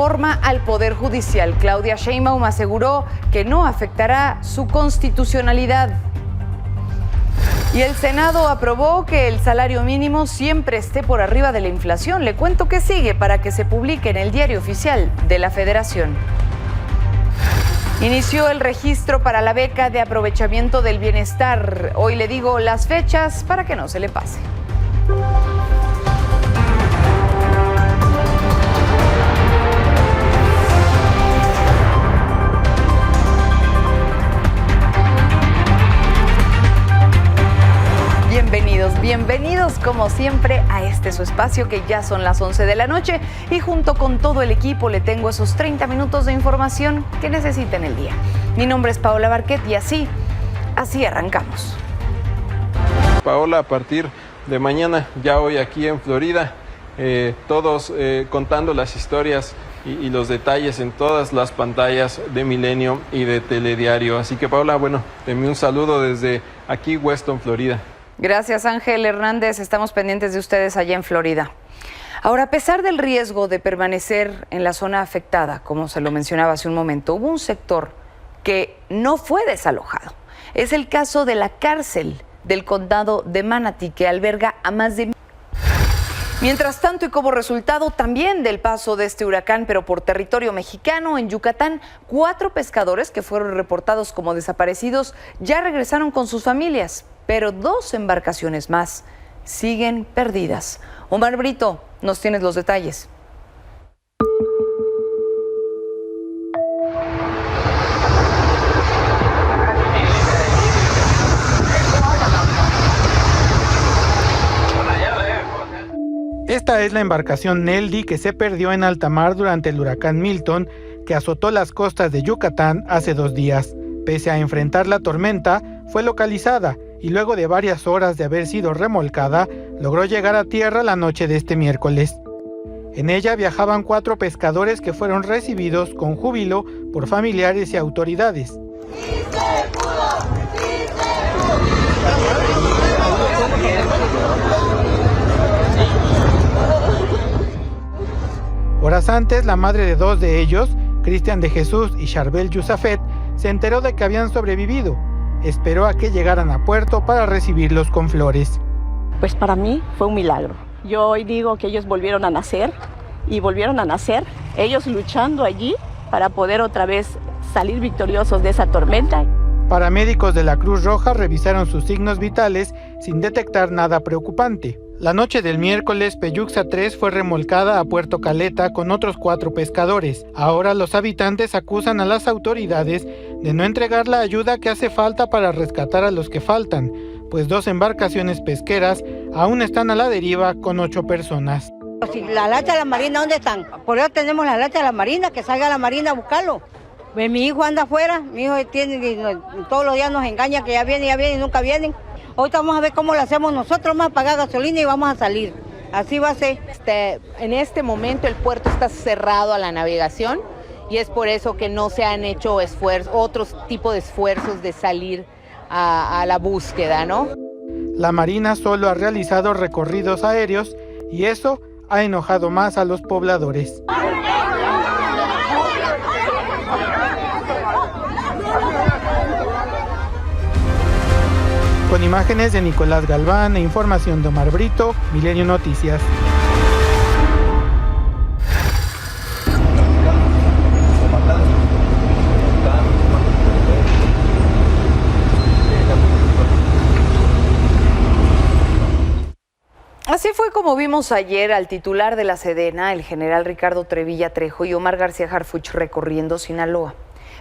Reforma al Poder Judicial. Claudia Sheinbaum aseguró que no afectará su constitucionalidad. Y el Senado aprobó que el salario mínimo siempre esté por arriba de la inflación. Le cuento qué sigue para que se publique en el Diario Oficial de la Federación. Inició el registro para la beca de aprovechamiento del bienestar. Hoy le digo las fechas para que no se le pase. Bienvenidos como siempre a este su espacio que ya son las 11 de la noche y junto con todo el equipo le tengo esos 30 minutos de información que necesita en el día. Mi nombre es Paola Barquet y así arrancamos. Paola, a partir de mañana, ya hoy aquí en Florida, todos contando las historias y los detalles en todas las pantallas de Milenio y de Telediario. Así que Paola, bueno, te envío un saludo desde aquí, Weston, Florida. Gracias, Ángel Hernández. Estamos pendientes de ustedes allá en Florida. Ahora, a pesar del riesgo de permanecer en la zona afectada, como se lo mencionaba hace un momento, hubo un sector que no fue desalojado. Es el caso de la cárcel del condado de Manatí, que alberga a más de... Mientras tanto, y como resultado también del paso de este huracán, pero por territorio mexicano, en Yucatán, 4 pescadores que fueron reportados como desaparecidos ya regresaron con sus familias, pero 2 embarcaciones más siguen perdidas. Omar Brito, nos tienes los detalles. Esta es la embarcación Neldy que se perdió en alta mar durante el huracán Milton, que azotó las costas de Yucatán hace 2 días. Pese a enfrentar la tormenta, fue localizada y luego de varias horas de haber sido remolcada, logró llegar a tierra la noche de este miércoles. En ella viajaban 4 pescadores que fueron recibidos con júbilo por familiares y autoridades. ¡Sí se pudo! ¡Sí se pudo! Horas antes, la madre de 2 de ellos, Cristian de Jesús y Charbel Yusafet, se enteró de que habían sobrevivido. Esperó a que llegaran a puerto para recibirlos con flores. Pues para mí fue un milagro. Yo hoy digo que ellos volvieron a nacer y volvieron a nacer, ellos luchando allí para poder otra vez salir victoriosos de esa tormenta. Paramédicos de la Cruz Roja revisaron sus signos vitales sin detectar nada preocupante. La noche del miércoles, Peyuxa 3 fue remolcada a Puerto Caleta con otros 4 pescadores. Ahora los habitantes acusan a las autoridades de no entregar la ayuda que hace falta para rescatar a los que faltan, pues 2 embarcaciones pesqueras aún están a la deriva con 8 personas. Si la lancha de la Marina, ¿dónde están? Por eso tenemos la lancha de la Marina, que salga la Marina a buscarlo. Pues mi hijo anda afuera, mi hijo todos los días nos engaña que ya viene y nunca vienen. Ahorita vamos a ver cómo lo hacemos nosotros, vamos a pagar gasolina y vamos a salir. Así va a ser. En este momento el puerto está cerrado a la navegación y es por eso que no se han hecho otros tipos de esfuerzos de salir a la búsqueda, ¿no? La Marina solo ha realizado recorridos aéreos y eso ha enojado más a los pobladores. Con imágenes de Nicolás Galván e información de Omar Brito, Milenio Noticias. Así fue como vimos ayer al titular de la Sedena, el general Ricardo Trevilla Trejo, y Omar García Harfuch recorriendo Sinaloa.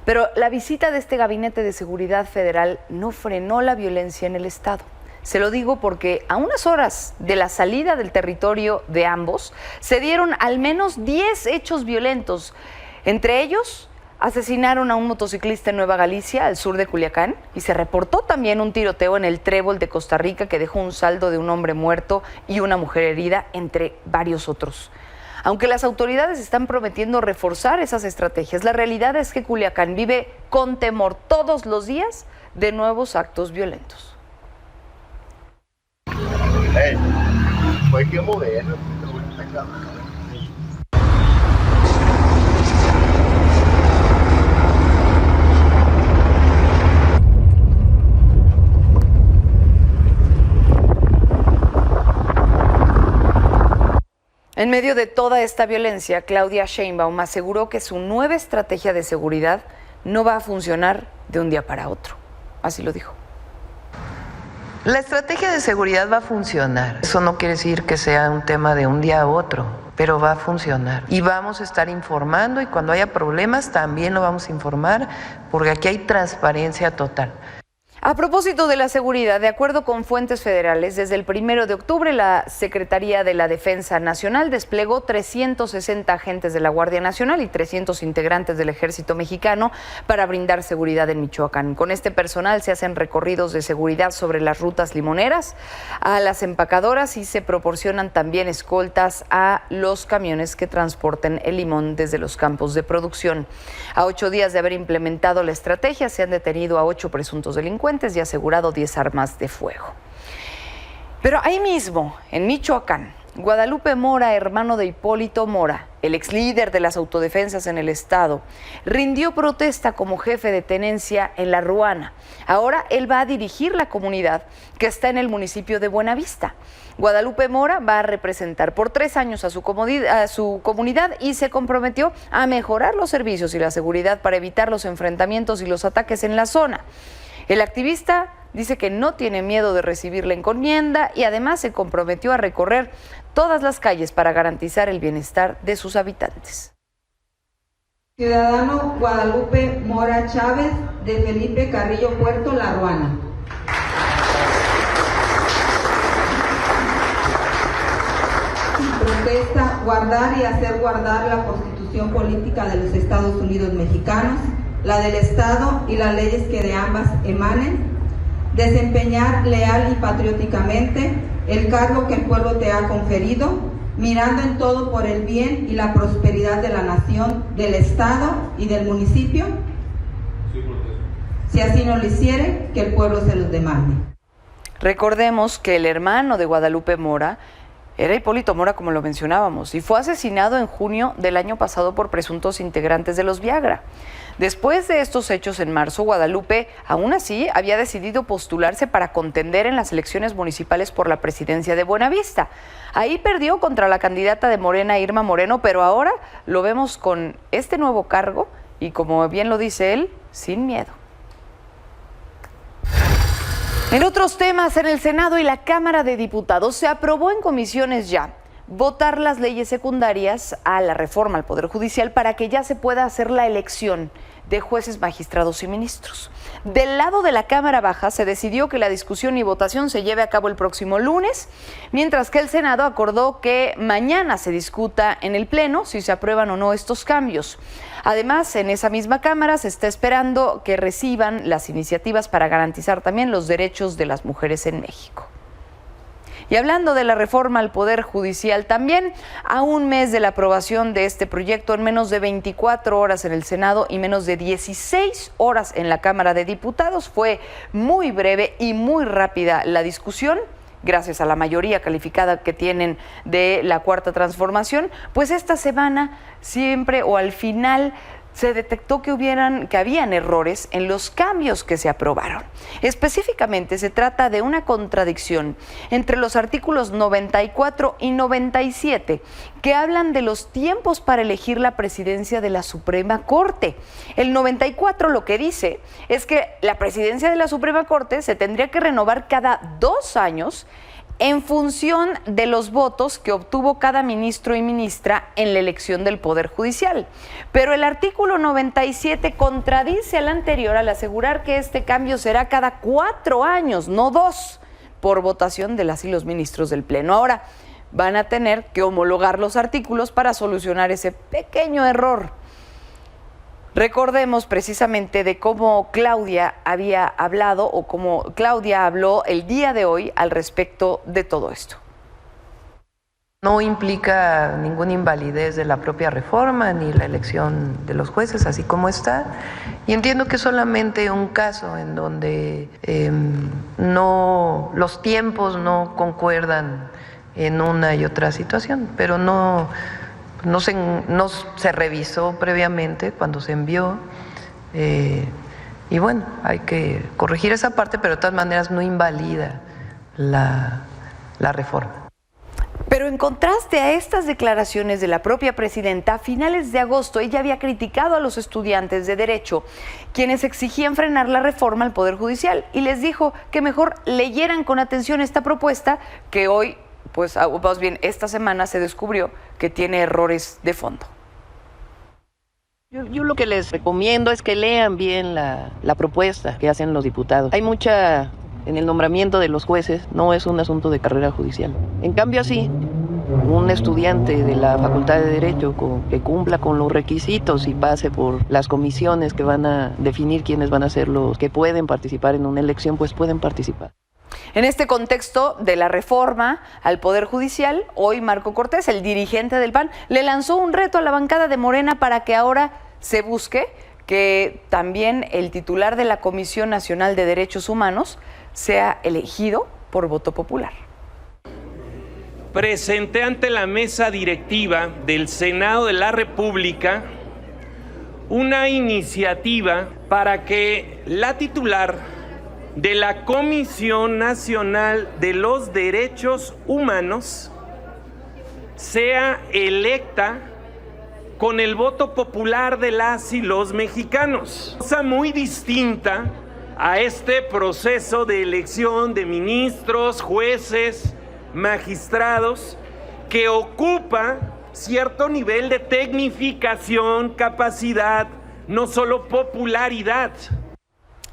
Pero la visita de este Gabinete de Seguridad Federal no frenó la violencia en el estado. Se lo digo porque a unas horas de la salida del territorio de ambos, se dieron al menos 10 hechos violentos. Entre ellos, asesinaron a un motociclista en Nueva Galicia, al sur de Culiacán, y se reportó también un tiroteo en el Trébol de Costa Rica que dejó un saldo de un hombre muerto y una mujer herida, entre varios otros. Aunque las autoridades están prometiendo reforzar esas estrategias, la realidad es que Culiacán vive con temor todos los días de nuevos actos violentos. En medio de toda esta violencia, Claudia Sheinbaum aseguró que su nueva estrategia de seguridad no va a funcionar de un día para otro. Así lo dijo. La estrategia de seguridad va a funcionar. Eso no quiere decir que sea un tema de un día a otro, pero va a funcionar. Y vamos a estar informando y cuando haya problemas también lo vamos a informar porque aquí hay transparencia total. A propósito de la seguridad, de acuerdo con fuentes federales, desde el 1 de octubre la Secretaría de la Defensa Nacional desplegó 360 agentes de la Guardia Nacional y 300 integrantes del Ejército Mexicano para brindar seguridad en Michoacán. Con este personal se hacen recorridos de seguridad sobre las rutas limoneras, a las empacadoras y se proporcionan también escoltas a los camiones que transporten el limón desde los campos de producción. A 8 días de haber implementado la estrategia, se han detenido a 8 presuntos delincuentes y asegurado 10 armas de fuego. Pero ahí mismo, en Michoacán, Guadalupe Mora, hermano de Hipólito Mora, el ex líder de las autodefensas en el estado, rindió protesta como jefe de tenencia en La Ruana. Ahora él va a dirigir la comunidad que está en el municipio de Buenavista. Guadalupe Mora va a representar por 3 años a su comunidad y se comprometió a mejorar los servicios y la seguridad para evitar los enfrentamientos y los ataques en la zona. El activista dice que no tiene miedo de recibir la encomienda y además se comprometió a recorrer todas las calles para garantizar el bienestar de sus habitantes. Ciudadano Guadalupe Mora Chávez, de Felipe Carrillo Puerto, La Ruana. Protesta guardar y hacer guardar la Constitución Política de los Estados Unidos Mexicanos, la del Estado y las leyes que de ambas emanen, desempeñar leal y patrióticamente el cargo que el pueblo te ha conferido, mirando en todo por el bien y la prosperidad de la nación, del Estado y del municipio. Si así no lo hiciere, que el pueblo se los demande. Recordemos que el hermano de Guadalupe Mora era Hipólito Mora, como lo mencionábamos, y fue asesinado en junio del año pasado por presuntos integrantes de los Viagra. Después de estos hechos en marzo, Guadalupe, aún así, había decidido postularse para contender en las elecciones municipales por la presidencia de Buenavista. Ahí perdió contra la candidata de Morena, Irma Moreno, pero ahora lo vemos con este nuevo cargo y, como bien lo dice él, sin miedo. En otros temas, en el Senado y la Cámara de Diputados se aprobó en comisiones ya votar las leyes secundarias a la reforma al Poder Judicial para que ya se pueda hacer la elección de jueces, magistrados y ministros. Del lado de la Cámara Baja se decidió que la discusión y votación se lleve a cabo el próximo lunes, mientras que el Senado acordó que mañana se discuta en el Pleno si se aprueban o no estos cambios. Además, en esa misma Cámara se está esperando que reciban las iniciativas para garantizar también los derechos de las mujeres en México. Y hablando de la reforma al Poder Judicial, también a un mes de la aprobación de este proyecto, en menos de 24 horas en el Senado y menos de 16 horas en la Cámara de Diputados, fue muy breve y muy rápida la discusión. Gracias a la mayoría calificada que tienen de la Cuarta Transformación, pues esta semana siempre o al final se detectó que habían errores en los cambios que se aprobaron. Específicamente se trata de una contradicción entre los artículos 94 y 97 que hablan de los tiempos para elegir la presidencia de la Suprema Corte. El 94 lo que dice es que la presidencia de la Suprema Corte se tendría que renovar cada 2 años en función de los votos que obtuvo cada ministro y ministra en la elección del Poder Judicial. Pero el artículo 97 contradice al anterior al asegurar que este cambio será cada 4 años, no 2, por votación de las y los ministros del Pleno. Ahora van a tener que homologar los artículos para solucionar ese pequeño error. Recordemos precisamente de cómo Claudia había hablado o cómo Claudia habló el día de hoy al respecto de todo esto. No implica ninguna invalidez de la propia reforma ni la elección de los jueces, así como está. Y entiendo que es solamente un caso en donde los tiempos no concuerdan en una y otra situación, pero no se revisó previamente cuando se envió y bueno, hay que corregir esa parte, pero de todas maneras no invalida la reforma. Pero en contraste a estas declaraciones de la propia presidenta, a finales de agosto ella había criticado a los estudiantes de Derecho, quienes exigían frenar la reforma al Poder Judicial, y les dijo que mejor leyeran con atención esta propuesta que hoy, pues más bien esta semana, se descubrió que tiene errores de fondo. Yo lo que les recomiendo es que lean bien la propuesta que hacen los diputados. Hay mucha... En el nombramiento de los jueces no es un asunto de carrera judicial. En cambio, sí, un estudiante de la Facultad de Derecho que cumpla con los requisitos y pase por las comisiones que van a definir quiénes van a ser los que pueden participar en una elección, pues pueden participar. En este contexto de la reforma al Poder Judicial, hoy Marco Cortés, el dirigente del PAN, le lanzó un reto a la bancada de Morena para que ahora se busque que también el titular de la Comisión Nacional de Derechos Humanos sea elegido por voto popular. Presenté ante la mesa directiva del Senado de la República una iniciativa para que la titular de la Comisión Nacional de los Derechos Humanos sea electa con el voto popular de las y los mexicanos. Cosa muy distinta a este proceso de elección de ministros, jueces, magistrados, que ocupa cierto nivel de tecnificación, capacidad, no solo popularidad.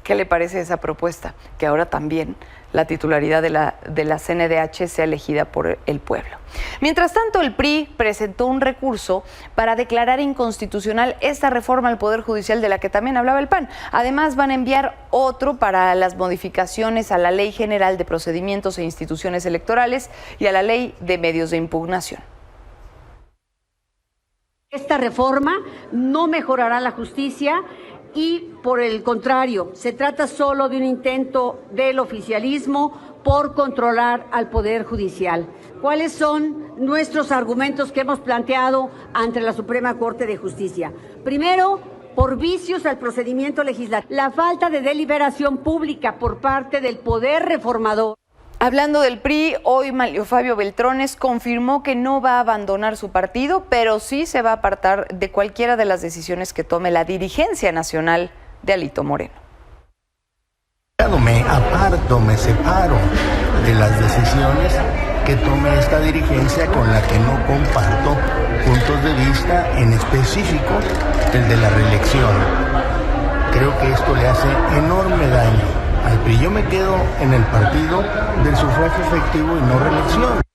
¿Qué le parece esa propuesta? Que ahora también la titularidad de la CNDH sea elegida por el pueblo. Mientras tanto, el PRI presentó un recurso para declarar inconstitucional esta reforma al Poder Judicial de la que también hablaba el PAN. Además, van a enviar otro para las modificaciones a la Ley General de Procedimientos e Instituciones Electorales y a la Ley de Medios de Impugnación. Esta reforma no mejorará la justicia y, por el contrario, se trata solo de un intento del oficialismo por controlar al Poder Judicial. ¿Cuáles son nuestros argumentos que hemos planteado ante la Suprema Corte de Justicia? Primero, por vicios al procedimiento legislativo, la falta de deliberación pública por parte del Poder Reformador. Hablando del PRI, hoy Manlio Fabio Beltrones confirmó que no va a abandonar su partido, pero sí se va a apartar de cualquiera de las decisiones que tome la dirigencia nacional de Alito Moreno. Me aparto, me separo de las decisiones que tome esta dirigencia con la que no comparto puntos de vista, en específico el de la reelección. Creo que esto le hace enorme daño al PRI. Yo me quedo en el partido del sufragio efectivo y no reelección.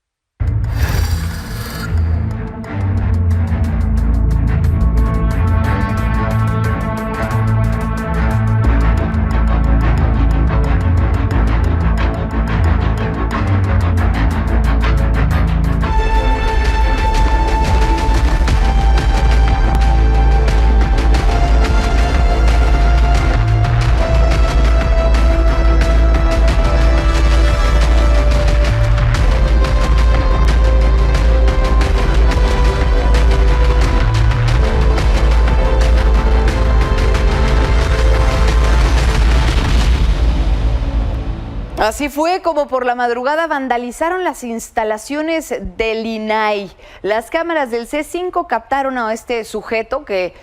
Así fue como por la madrugada vandalizaron las instalaciones del INAI. Las cámaras del C5 captaron a este sujeto que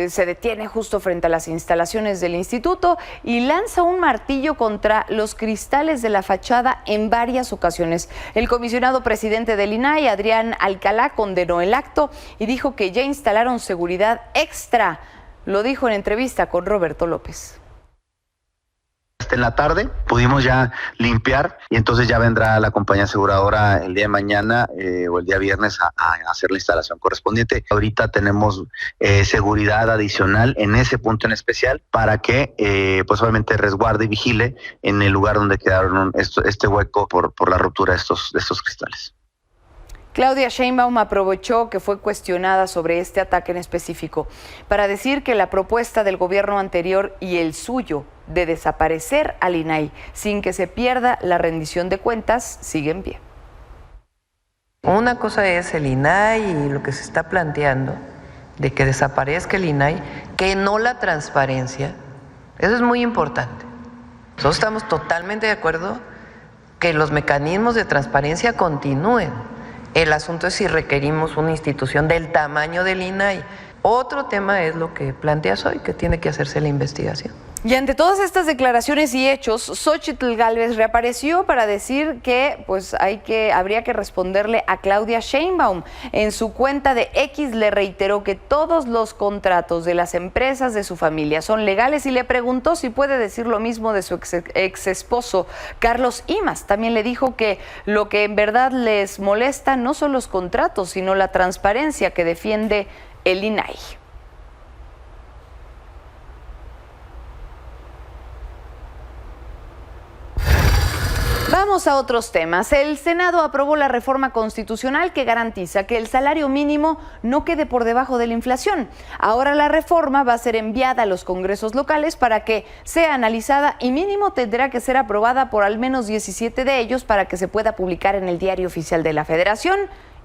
se detiene justo frente a las instalaciones del instituto y lanza un martillo contra los cristales de la fachada en varias ocasiones. El comisionado presidente del INAI, Adrián Alcalá, condenó el acto y dijo que ya instalaron seguridad extra. Lo dijo en entrevista con Roberto López. En la tarde pudimos ya limpiar y entonces ya vendrá la compañía aseguradora el día de mañana o el día viernes a hacer la instalación correspondiente. Ahorita tenemos seguridad adicional en ese punto en especial para que pues obviamente resguarde y vigile en el lugar donde quedaron este hueco por la ruptura de estos cristales. Claudia Sheinbaum aprovechó que fue cuestionada sobre este ataque en específico para decir que la propuesta del gobierno anterior y el suyo de desaparecer al INAI sin que se pierda la rendición de cuentas sigue en pie. Una cosa es el INAI y lo que se está planteando de que desaparezca el INAI, que no la transparencia. Eso es muy importante. Nosotros estamos totalmente de acuerdo que los mecanismos de transparencia continúen, El asunto es si requerimos una institución del tamaño del INAI. Otro tema es lo que planteas hoy, que tiene que hacerse la investigación. Y ante todas estas declaraciones y hechos, Xóchitl Gálvez reapareció para decir que habría que responderle a Claudia Sheinbaum. En su cuenta de X le reiteró que todos los contratos de las empresas de su familia son legales y le preguntó si puede decir lo mismo de su ex esposo Carlos Imaz. También le dijo que lo que en verdad les molesta no son los contratos, sino la transparencia que defiende el INAI. Vamos a otros temas. El Senado aprobó la reforma constitucional que garantiza que el salario mínimo no quede por debajo de la inflación. Ahora la reforma va a ser enviada a los congresos locales para que sea analizada y mínimo tendrá que ser aprobada por al menos 17 de ellos para que se pueda publicar en el Diario Oficial de la Federación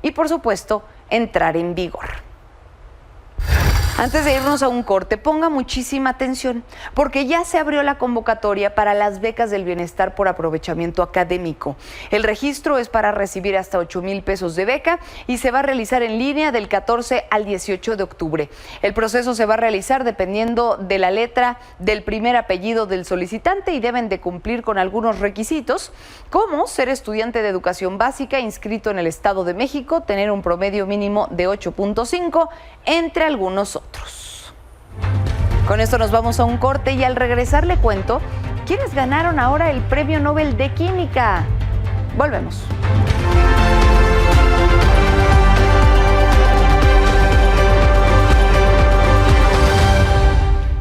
y, por supuesto, entrar en vigor. Antes de irnos a un corte, ponga muchísima atención, porque ya se abrió la convocatoria para las becas del bienestar por aprovechamiento académico. El registro es para recibir hasta 8,000 pesos de beca y se va a realizar en línea del 14 al 18 de octubre. El proceso se va a realizar dependiendo de la letra del primer apellido del solicitante y deben de cumplir con algunos requisitos, como ser estudiante de educación básica inscrito en el Estado de México, tener un promedio mínimo de 8.5, entre algunos otros. Con esto nos vamos a un corte y al regresar le cuento quiénes ganaron ahora el Premio Nobel de Química. Volvemos.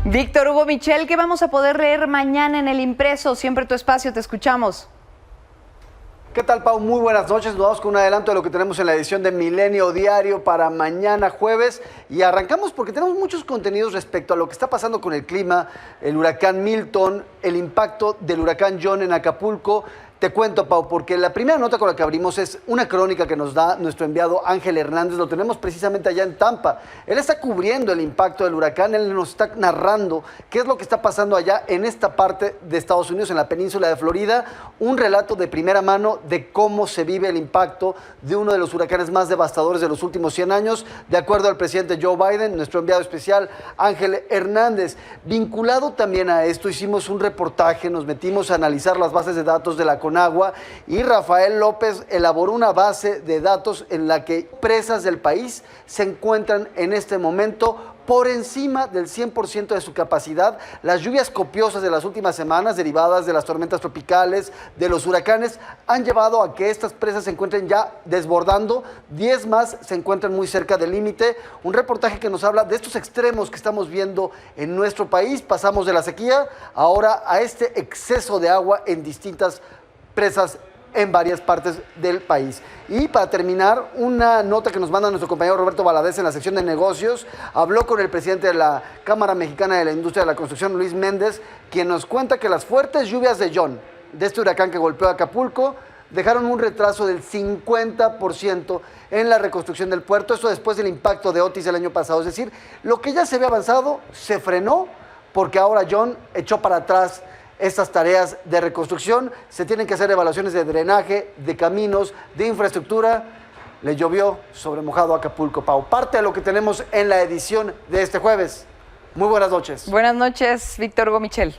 Víctor Hugo Michel, ¿qué vamos a poder leer mañana en El Impreso? Siempre tu espacio, te escuchamos. ¿Qué tal, Pau? Muy buenas noches. Nos vamos con un adelanto de lo que tenemos en la edición de Milenio Diario para mañana jueves. Y arrancamos porque tenemos muchos contenidos respecto a lo que está pasando con el clima, el huracán Milton, el impacto del huracán John en Acapulco. Te cuento, Pau, porque la primera nota con la que abrimos es una crónica que nos da nuestro enviado Ángel Hernández. Lo tenemos precisamente allá en Tampa. Él está cubriendo el impacto del huracán. Él nos está narrando qué es lo que está pasando allá en esta parte de Estados Unidos, en la península de Florida. Un relato de primera mano de cómo se vive el impacto de uno de los huracanes más devastadores de los últimos 100 años, de acuerdo al presidente Joe Biden, nuestro enviado especial Ángel Hernández. Vinculado también a esto, hicimos un reportaje, nos metimos a analizar las bases de datos de la Conagua y Rafael López elaboró una base de datos en la que presas del país se encuentran en este momento por encima del 100% de su capacidad. Las lluvias copiosas de las últimas semanas, derivadas de las tormentas tropicales, de los huracanes, han llevado a que estas presas se encuentren ya desbordando. 10 más se encuentran muy cerca del límite. Un reportaje que nos habla de estos extremos que estamos viendo en nuestro país. Pasamos de la sequía ahora a este exceso de agua en distintas presas en varias partes del país. Y para terminar, una nota que nos manda nuestro compañero Roberto Valadez en la sección de negocios. Habló con el presidente de la Cámara Mexicana de la Industria de la Construcción, Luis Méndez, quien nos cuenta que las fuertes lluvias de John, de este huracán que golpeó Acapulco, dejaron un retraso del 50% en la reconstrucción del puerto. Eso después del impacto de Otis el año pasado. Es decir, lo que ya se había avanzado se frenó porque ahora John echó para atrás estas tareas de reconstrucción. Se tienen que hacer evaluaciones de drenaje, de caminos, de infraestructura. Le llovió sobre mojado a Acapulco, Pau. Parte de lo que tenemos en la edición de este jueves. Muy buenas noches. Buenas noches, Víctor Hugo Michel.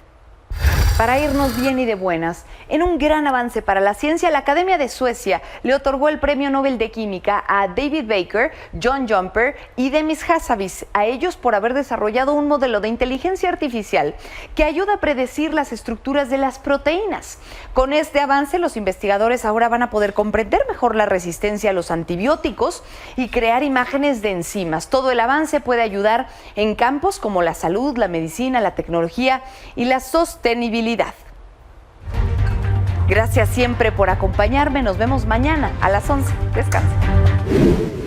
Para irnos bien y de buenas, en un gran avance para la ciencia, la Academia de Suecia le otorgó el Premio Nobel de Química a David Baker, John Jumper y Demis Hassabis, a ellos por haber desarrollado un modelo de inteligencia artificial que ayuda a predecir las estructuras de las proteínas. Con este avance, los investigadores ahora van a poder comprender mejor la resistencia a los antibióticos y crear imágenes de enzimas. Todo el avance puede ayudar en campos como la salud, la medicina, la tecnología y la sostenibilidad. Gracias siempre por acompañarme. Nos vemos mañana a las 11. Descansen.